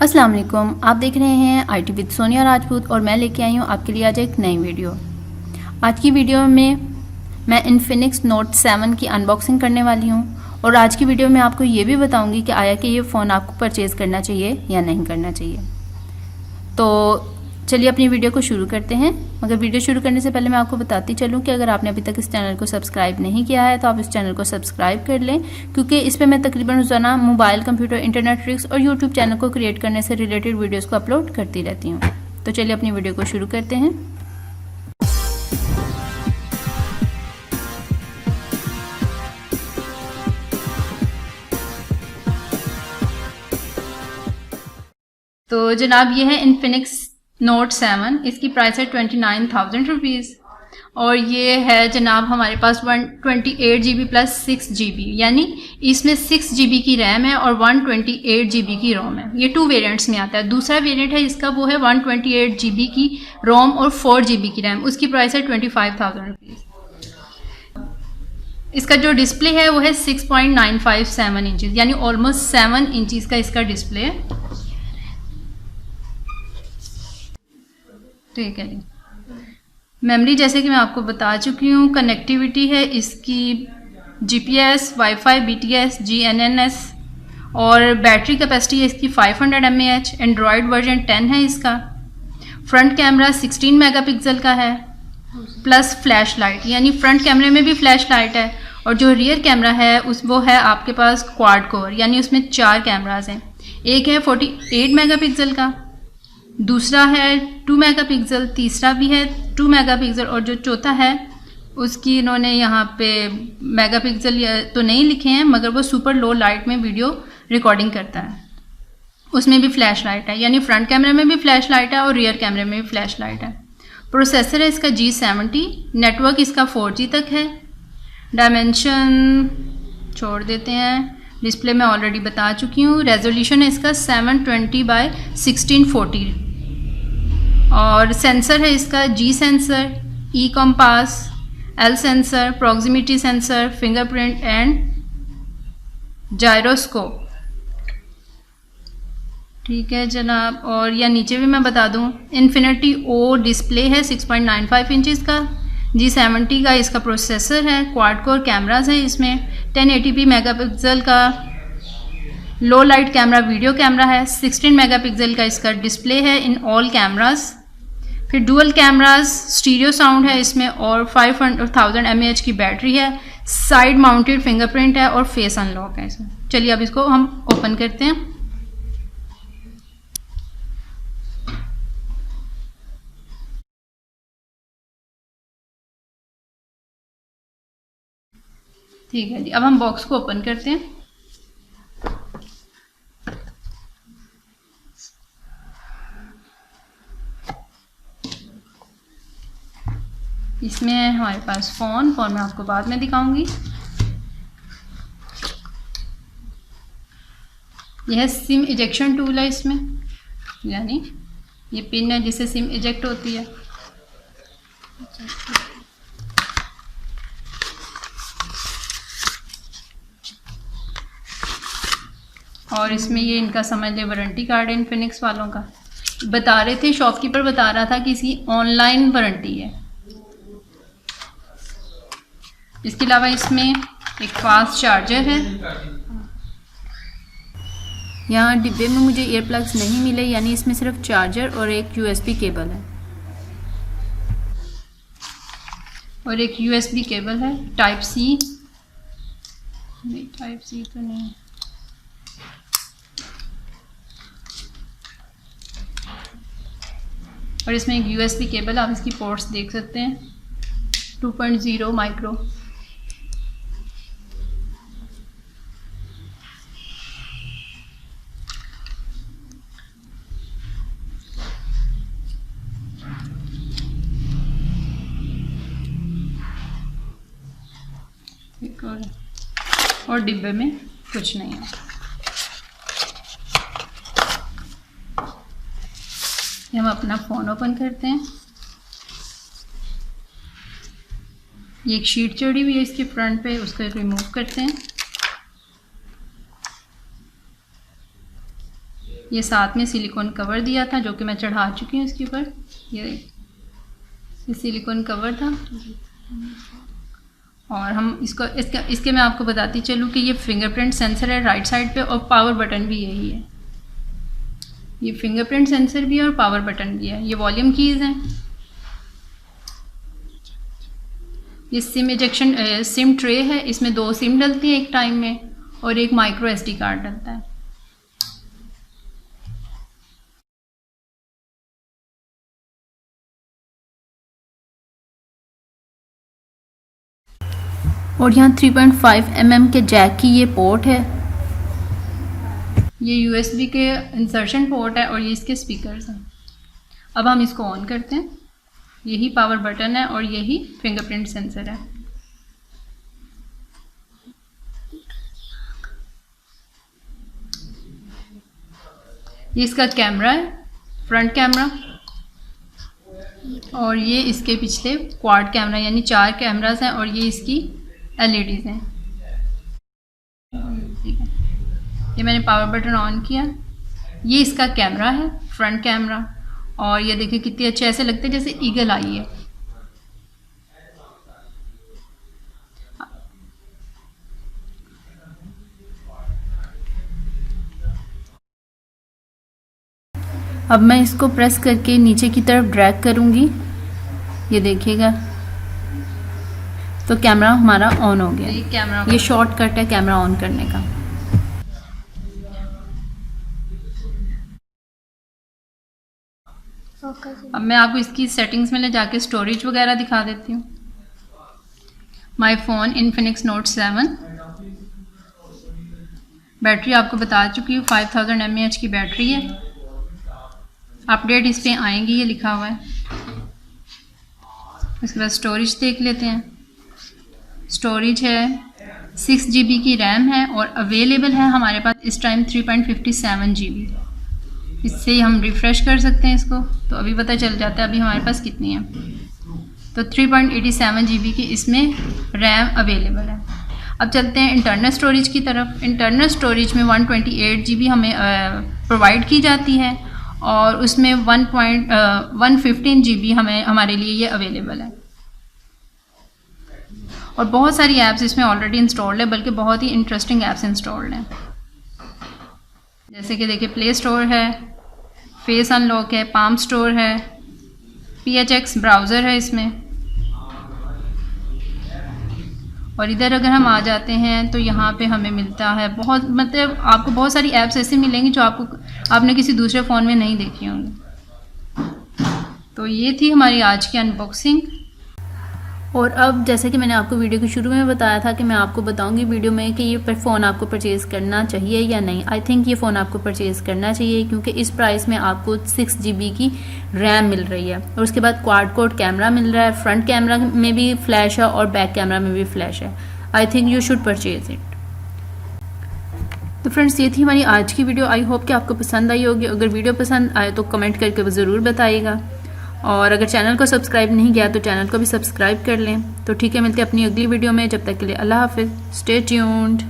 अस्सलाम वालेकुम, आप देख रहे हैं IT विद सोनिया राजपूत और मैं लेके आई हूँ आपके लिए आज एक नई वीडियो। आज की वीडियो में मैं इन्फिनिक्स नोट 7 की अनबॉक्सिंग करने वाली हूँ और आज की वीडियो में आपको ये भी बताऊँगी कि आया कि ये फ़ोन आपको परचेज़ करना चाहिए या नहीं करना चाहिए। तो चलिए अपनी वीडियो को शुरू करते हैं। मगर वीडियो शुरू करने से पहले मैं आपको बताती चलूं कि अगर आपने अभी तक इस चैनल को सब्सक्राइब नहीं किया है तो आप इस चैनल को सब्सक्राइब कर लें, क्योंकि इस पर मैं तकरीबन रोज़ाना मोबाइल, कंप्यूटर, इंटरनेट ट्रिक्स और यूट्यूब चैनल को क्रिएट करने से रिलेटेड वीडियोज़ को अपलोड करती रहती हूँ। तो चलिए अपनी वीडियो को शुरू करते हैं। तो जनाब ये है इन्फिनिक्स नोट 7, इसकी प्राइस है 29,000 रुपीज़ और ये है जनाब हमारे पास 128 GB प्लस 6 GB, यानी इसमें 6 GB की रैम है और 128 GB की रोम है। ये 2 वेरिएंट्स में आता है। दूसरा वेरिएंट है इसका, वो है 128 GB की रोम और 4 GB की रैम, उसकी प्राइस है 25,000 रुपीज़। इसका जो डिस्प्ले है वो है 6.957 इंचज़, यानी ऑलमोस्ट 7 इंचज़ का इसका डिस्प्ले है। ठीक है जी। मेमोरी जैसे कि मैं आपको बता चुकी हूँ। कनेक्टिविटी है इसकी GPS, वाईफाई, BTS, GNSS और बैटरी कैपेसिटी है इसकी 500 mAh। एंड्रॉयड वर्जन 10 है इसका। फ्रंट कैमरा 16 मेगापिक्सल का है प्लस फ्लैश लाइट, यानी फ्रंट कैमरे में भी फ्लैश लाइट है। और जो रियर कैमरा है वो है आपके पास क्वाड कोर, यानी उसमें 4 कैमराज हैं। एक है 48 मेगापिक्सल का, दूसरा है 2 मेगापिक्सल, तीसरा भी है 2 मेगापिक्सल और जो चौथा है उसकी इन्होंने यहाँ पे मेगापिक्सल तो नहीं लिखे हैं, मगर वो सुपर लो लाइट में वीडियो रिकॉर्डिंग करता है। उसमें भी फ्लैश लाइट है, यानी फ्रंट कैमरे में भी फ्लैश लाइट है और रियर कैमरे में भी फ्लैश लाइट है। प्रोसेसर है इसका G70, नेटवर्क इसका 4G तक है। डायमेंशन छोड़ देते हैं, डिस्प्ले में ऑलरेडी बता चुकी हूँ। रेजोल्यूशन है इसका 720x1640 और सेंसर है इसका G sensor, E compass, L sensor, proximity sensor, fingerprint and gyroscope. ठीक है जनाब। और या नीचे भी मैं बता दूं, इन्फिनिटी ओ डिस्प्ले है 6.95 इंचज़ का। G70 का इसका प्रोसेसर है। क्वाड कोर कैमरास है इसमें। 1080p मेगापिक्सल का लो लाइट कैमरा वीडियो कैमरा है। 16 मेगापिक्सल का इसका डिस्प्ले है इन ऑल कैमरास। फिर डुअल कैमरास, स्टीरियो साउंड है इसमें और 5,000 mAh की बैटरी है। साइड माउंटेड फिंगरप्रिंट है और फेस अनलॉक है इसमें। चलिए अब इसको हम ओपन करते हैं। ठीक है जी, अब हम बॉक्स को ओपन करते हैं। इसमें है हमारे पास फ़ोन मैं आपको बाद में दिखाऊंगी। यह है सिम इजेक्शन टूल है इसमें, यानी ये पिन है जिससे सिम इजेक्ट होती है। और इसमें ये इनका समझ ले वारंटी कार्ड है इन्फिनिक्स वालों का। बता रहे थे, शॉपकीपर बता रहा था कि इसकी ऑनलाइन वारंटी है। इसके अलावा इसमें एक फास्ट चार्जर है। यहाँ डिब्बे में मुझे ईयर प्लग्स नहीं मिले, यानी इसमें सिर्फ चार्जर और एक USB केबल है और एक USB केबल है टाइप सी तो नहीं। और इसमें एक USB केबल, आप इसकी पोर्ट्स देख सकते हैं, 2.0 माइक्रो। और डिब्बे में कुछ नहीं है। हम अपना फ़ोन ओपन करते हैं। ये एक शीट चढ़ी हुई है इसके फ्रंट पे, उसको रिमूव करते हैं। ये साथ में सिलिकॉन कवर दिया था जो कि मैं चढ़ा चुकी हूँ इसके ऊपर। ये सिलिकॉन कवर था। और हम इसके मैं आपको बताती चलूँ कि ये फिंगरप्रिंट सेंसर है राइट साइड पे, और पावर बटन भी यही है। ये फिंगरप्रिंट सेंसर भी है और पावर बटन भी है। ये वॉल्यूम कीज़ हैं। ये सिम इजेक्शन सिम ट्रे है, इसमें 2 सिम डलती हैं एक टाइम में, और एक माइक्रो SD कार्ड डलता है। और यहाँ 3.5 mm के जैक की ये पोर्ट है। ये USB के इंसर्शन पोर्ट है, और ये इसके स्पीकर्स हैं। अब हम इसको ऑन करते हैं। यही पावर बटन है और यही फिंगरप्रिंट सेंसर है। ये इसका कैमरा है, फ्रंट कैमरा, और ये इसके पिछले क्वाड कैमरा, यानी 4 कैमरास हैं, और ये इसकी LEDs हैं। ठीक है, ये मैंने पावर बटन ऑन किया। ये इसका कैमरा है, फ्रंट कैमरा, और ये देखिए कितनी अच्छे ऐसे लगते हैं जैसे ईगल आई है। अब मैं इसको प्रेस करके नीचे की तरफ ड्रैग करूंगी, ये देखिएगा, तो कैमरा हमारा ऑन हो गया। ये शॉर्टकट है कैमरा ऑन करने का। अब मैं आपको इसकी सेटिंग्स में ले जाके स्टोरेज वगैरह दिखा देती हूँ। My phone Infinix note 7, battery आपको बता चुकी हूँ, 5000 mAh की बैटरी है। अपडेट इस पे आएंगी, ये लिखा हुआ है। उसके बाद स्टोरेज देख लेते हैं। स्टोरेज है 6 GB की रैम है, और अवेलेबल है हमारे पास इस टाइम 3.57 GB। इससे हम रिफ़्रेश कर सकते हैं इसको, तो अभी पता चल जाता है अभी हमारे पास कितनी है। तो 3.87 GB की इसमें रैम अवेलेबल है। अब चलते हैं इंटरनल स्टोरेज की तरफ। इंटरनल स्टोरेज में 128 GB हमें प्रोवाइड की जाती है, और उसमें 115 GB हमारे लिए ये अवेलेबल है। और बहुत सारी ऐप्स इसमें ऑलरेडी इंस्टॉल्ड है, बल्कि बहुत ही इंटरेस्टिंग ऐप्स इंस्टॉल्ड हैं। जैसे कि देखिए प्ले स्टोर है, फेस अनलॉक है, पाम स्टोर है, PHX ब्राउज़र है इसमें। और इधर अगर हम आ जाते हैं तो यहाँ पे हमें मिलता है बहुत, मतलब आपको बहुत सारी ऐप्स ऐसे मिलेंगी जो आपने किसी दूसरे फ़ोन में नहीं देखी होंगी। तो ये थी हमारी आज की अनबॉक्सिंग। और अब जैसे कि मैंने आपको वीडियो के शुरू में बताया था कि मैं आपको बताऊंगी वीडियो में कि ये फ़ोन आपको परचेज़ करना चाहिए या नहीं। आई थिंक ये फ़ोन आपको परचेज़ करना चाहिए, क्योंकि इस प्राइस में आपको 6 GB की रैम मिल रही है, और उसके बाद क्वाड कोड कैमरा मिल रहा है। फ्रंट कैमरा में भी फ्लैश है और बैक कैमरा में भी फ्लैश है। I think you should purchase it. तो फ्रेंड्स, ये थी हमारी आज की वीडियो। आई होप कि आपको पसंद आई होगी। अगर वीडियो पसंद आए तो कमेंट करके ज़रूर बताइएगा, और अगर चैनल को सब्सक्राइब नहीं किया तो चैनल को भी सब्सक्राइब कर लें। तो ठीक है, मिलते हैं अपनी अगली वीडियो में। जब तक के लिए अल्लाह हाफिज़, स्टे ट्यून्ड।